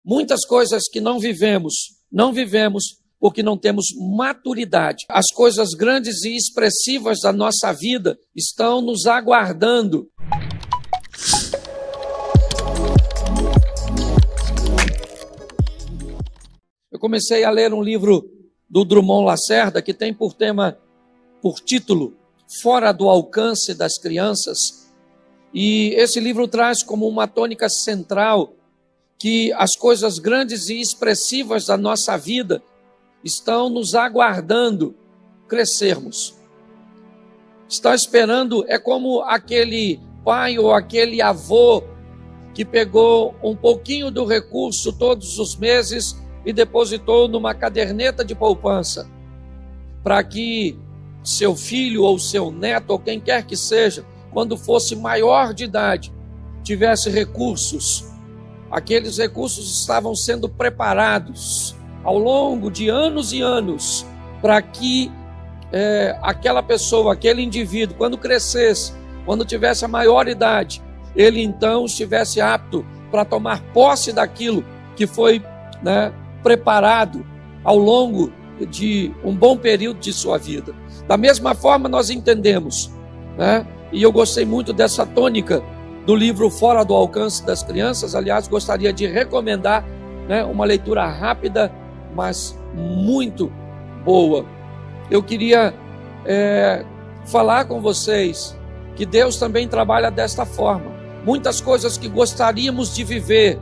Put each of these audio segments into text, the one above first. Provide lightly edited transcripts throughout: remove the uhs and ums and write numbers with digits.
Muitas coisas que não vivemos porque não temos maturidade. As coisas grandes e expressivas da nossa vida estão nos aguardando. Eu comecei a ler um livro do Drummond Lacerda que tem por título, Fora do Alcance das Crianças. E esse livro traz como uma tônica central que as coisas grandes e expressivas da nossa vida estão nos aguardando crescermos. Está esperando, é como aquele pai ou aquele avô que pegou um pouquinho do recurso todos os meses e depositou numa caderneta de poupança, para que seu filho ou seu neto, ou quem quer que seja, quando fosse maior de idade, tivesse recursos. Aqueles recursos estavam sendo preparados ao longo de anos e anos, para que aquela pessoa, aquele indivíduo, quando crescesse, quando tivesse a maior idade, ele então estivesse apto para tomar posse daquilo que foi preparado ao longo de um bom período de sua vida. Da mesma forma nós entendemos, e eu gostei muito dessa tônica do livro Fora do Alcance das Crianças. Aliás, gostaria de recomendar uma leitura rápida, mas muito boa. Eu queria falar com vocês que Deus também trabalha desta forma. Muitas coisas que gostaríamos de viver,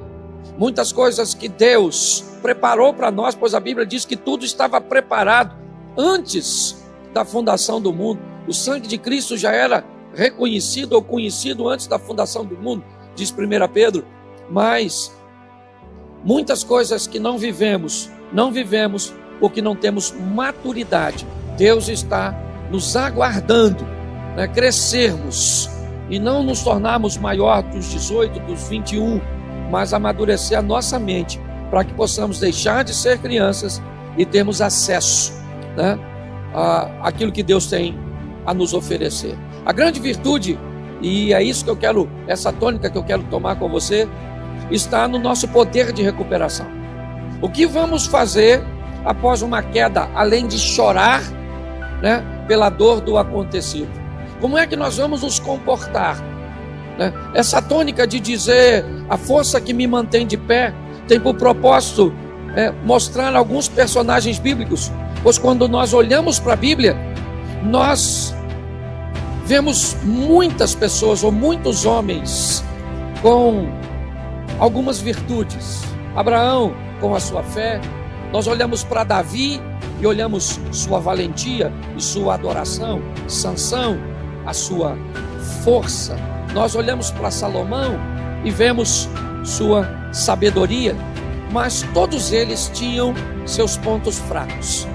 muitas coisas que Deus preparou para nós, pois a Bíblia diz que tudo estava preparado antes da fundação do mundo. O sangue de Cristo já era reconhecido ou conhecido antes da fundação do mundo, diz 1 Pedro. Mas muitas coisas que não vivemos porque não temos maturidade. Deus está nos aguardando, crescermos e não nos tornarmos maior dos 18, dos 21, mas amadurecer a nossa mente, para que possamos deixar de ser crianças e termos acesso àquilo que Deus tem a nos oferecer. A grande virtude, e é isso que eu quero, essa tônica que eu quero tomar com você, está no nosso poder de recuperação. O que vamos fazer após uma queda, além de chorar pela dor do acontecido? Como é que nós vamos nos comportar? Essa tônica de dizer a força que me mantém de pé tem por propósito mostrar alguns personagens bíblicos, pois quando nós olhamos para a Bíblia, nós vemos muitas pessoas ou muitos homens com algumas virtudes. Abraão com a sua fé, nós olhamos para Davi e olhamos sua valentia e sua adoração. Sansão, a sua força. Nós olhamos para Salomão e vemos sua sabedoria, mas todos eles tinham seus pontos fracos.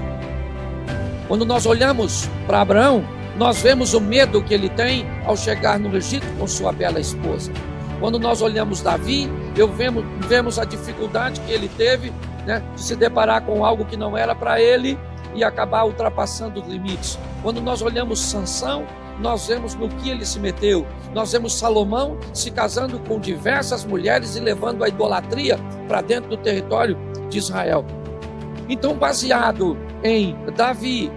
Quando nós olhamos para Abraão, nós vemos o medo que ele tem ao chegar no Egito com sua bela esposa. Quando nós olhamos Davi, vemos a dificuldade que ele teve de se deparar com algo que não era para ele e acabar ultrapassando os limites. Quando nós olhamos Sansão, nós vemos no que ele se meteu. Nós vemos Salomão se casando com diversas mulheres e levando a idolatria para dentro do território de Israel. Então, baseado em Davi,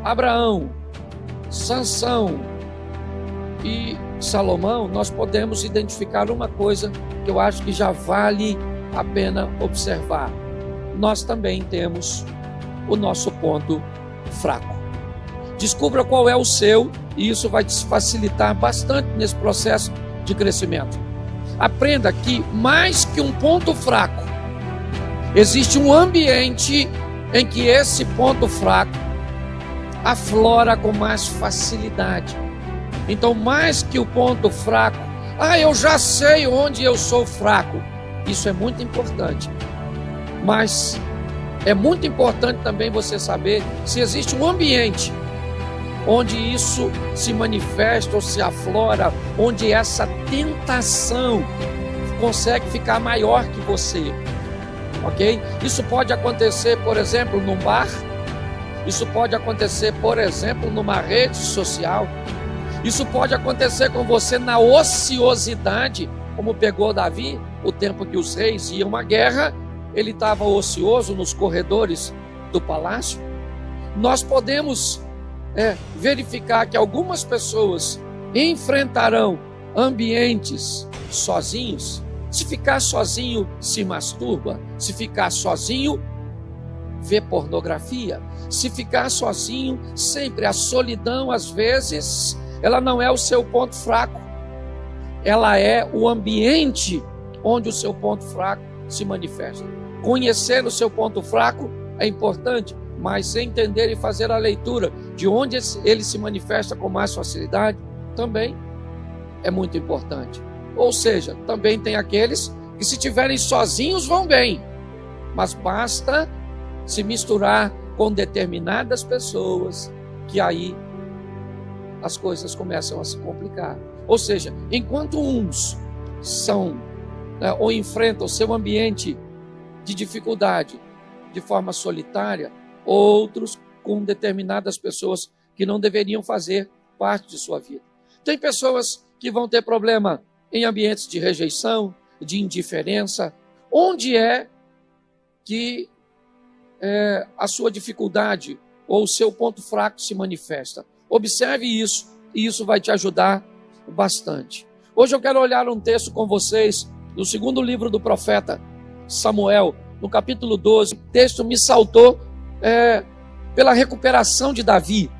Abraão, Sansão e Salomão, nós podemos identificar uma coisa que eu acho que já vale a pena observar. Nós também temos o nosso ponto fraco. Descubra qual é o seu, e isso vai te facilitar bastante nesse processo de crescimento. Aprenda que mais que um ponto fraco, existe um ambiente em que esse ponto fraco aflora com mais facilidade. Então, mais que o ponto fraco, eu já sei onde eu sou fraco. Isso é muito importante. Mas é muito importante também você saber se existe um ambiente onde isso se manifesta ou se aflora, onde essa tentação consegue ficar maior que você. Ok? Isso pode acontecer, por exemplo, num bar. Isso pode acontecer, por exemplo, numa rede social. Isso pode acontecer com você na ociosidade, como pegou Davi. o tempo que os reis iam à guerra, ele estava ocioso nos corredores do palácio. Nós podemos verificar que algumas pessoas enfrentarão ambientes sozinhos. Se ficar sozinho, se masturba. Se ficar sozinho, vê pornografia. Se ficar sozinho, sempre a solidão, às vezes, ela não é o seu ponto fraco. Ela é o ambiente onde o seu ponto fraco se manifesta. Conhecer o seu ponto fraco é importante, mas entender e fazer a leitura de onde ele se manifesta com mais facilidade também é muito importante. Ou seja, também tem aqueles que, se estiverem sozinhos, vão bem, mas basta se misturar com determinadas pessoas, que aí as coisas começam a se complicar. Ou seja, enquanto uns são ou enfrentam o seu ambiente de dificuldade de forma solitária, outros com determinadas pessoas que não deveriam fazer parte de sua vida. Tem pessoas que vão ter problema em ambientes de rejeição, de indiferença. Onde é que a sua dificuldade ou o seu ponto fraco se manifesta? Observe isso, e isso vai te ajudar bastante. Hoje eu quero olhar um texto com vocês do segundo livro do profeta Samuel, no capítulo 12. O texto me saltou pela recuperação de Davi,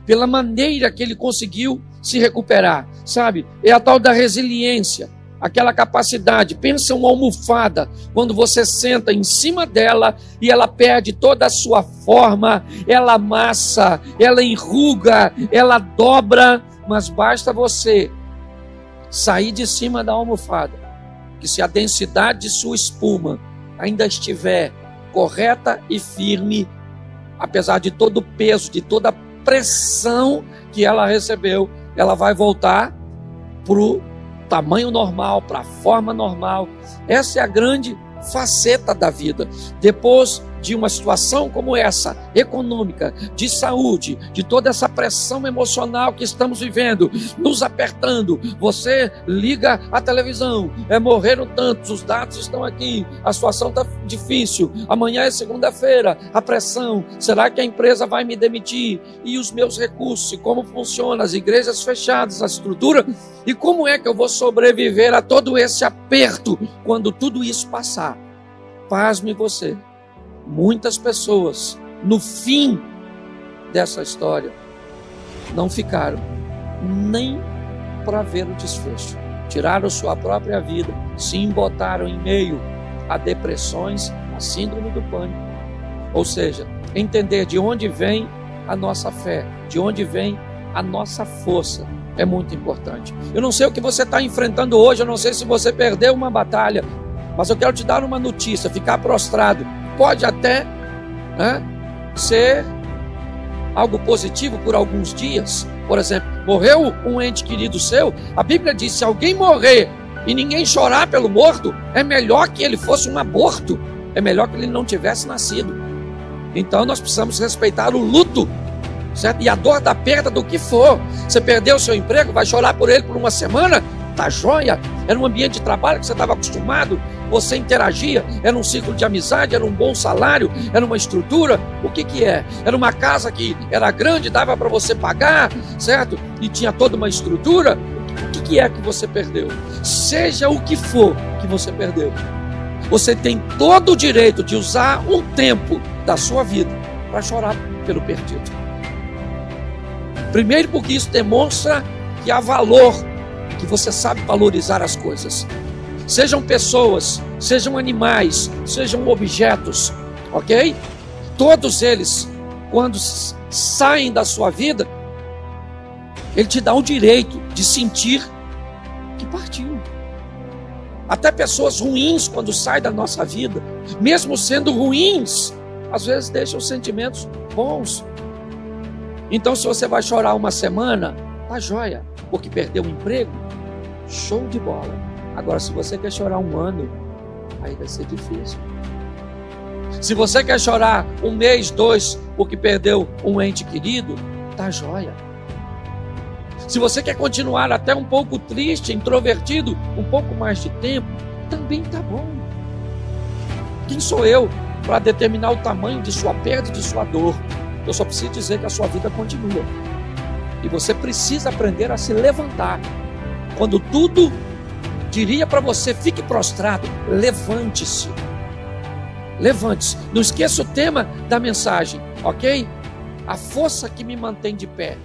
pela maneira que ele conseguiu se recuperar, sabe? É a tal da resiliência, aquela capacidade. Pensa uma almofada, quando você senta em cima dela e ela perde toda a sua forma, ela amassa, ela enruga, ela dobra, mas basta você sair de cima da almofada, que se a densidade de sua espuma ainda estiver correta e firme, apesar de todo o peso, de toda a pressão que ela recebeu, ela vai voltar para o tamanho normal, para a forma normal. Essa é a grande faceta da vida. Depois de uma situação como essa, econômica, de saúde, de toda essa pressão emocional que estamos vivendo, nos apertando, você liga a televisão, morreram tantos, os dados estão aqui, a situação está difícil, amanhã é segunda-feira, a pressão, será que a empresa vai me demitir? E os meus recursos, e como funciona, as igrejas fechadas, a estrutura, e como é que eu vou sobreviver a todo esse aperto quando tudo isso passar? Pasme você, muitas pessoas no fim dessa história não ficaram nem para ver o desfecho, tiraram sua própria vida, se embotaram em meio a depressões, a síndrome do pânico. Ou seja, entender de onde vem a nossa fé, de onde vem a nossa força, é muito importante. Eu não sei o que você está enfrentando hoje, eu não sei se você perdeu uma batalha, mas eu quero te dar uma notícia: ficar prostrado pode até ser algo positivo por alguns dias. Por exemplo, morreu um ente querido seu, a Bíblia diz: se alguém morrer e ninguém chorar pelo morto, é melhor que ele fosse um aborto, é melhor que ele não tivesse nascido. Então nós precisamos respeitar o luto, certo? E a dor da perda do que for. Você perdeu o seu emprego, vai chorar por ele por uma semana? Tá joia? Era um ambiente de trabalho que você estava acostumado, você interagia, era um ciclo de amizade, era um bom salário, era uma estrutura. O que é? Era uma casa que era grande, dava para você pagar, certo? E tinha toda uma estrutura. O que é que você perdeu? Seja o que for que você perdeu, você tem todo o direito de usar um tempo da sua vida para chorar pelo perdido. Primeiro, porque isso demonstra que há valor, que você sabe valorizar as coisas. Sejam pessoas, sejam animais, sejam objetos, ok? Todos eles, quando saem da sua vida, ele te dá o direito de sentir que partiu. Até pessoas ruins, quando saem da nossa vida, mesmo sendo ruins, às vezes deixam sentimentos bons. Então, se você vai chorar uma semana, tá joia, porque perdeu o emprego, show de bola. Agora, se você quer chorar um ano, aí vai ser difícil. Se você quer chorar um mês, 2, porque perdeu um ente querido, tá joia. Se você quer continuar até um pouco triste, introvertido, um pouco mais de tempo, também está bom. Quem sou eu para determinar o tamanho de sua perda e de sua dor? Eu só preciso dizer que a sua vida continua. E você precisa aprender a se levantar. Quando tudo diria para você, fique prostrado, levante-se. Levante-se. Não esqueça o tema da mensagem, ok? A força que me mantém de pé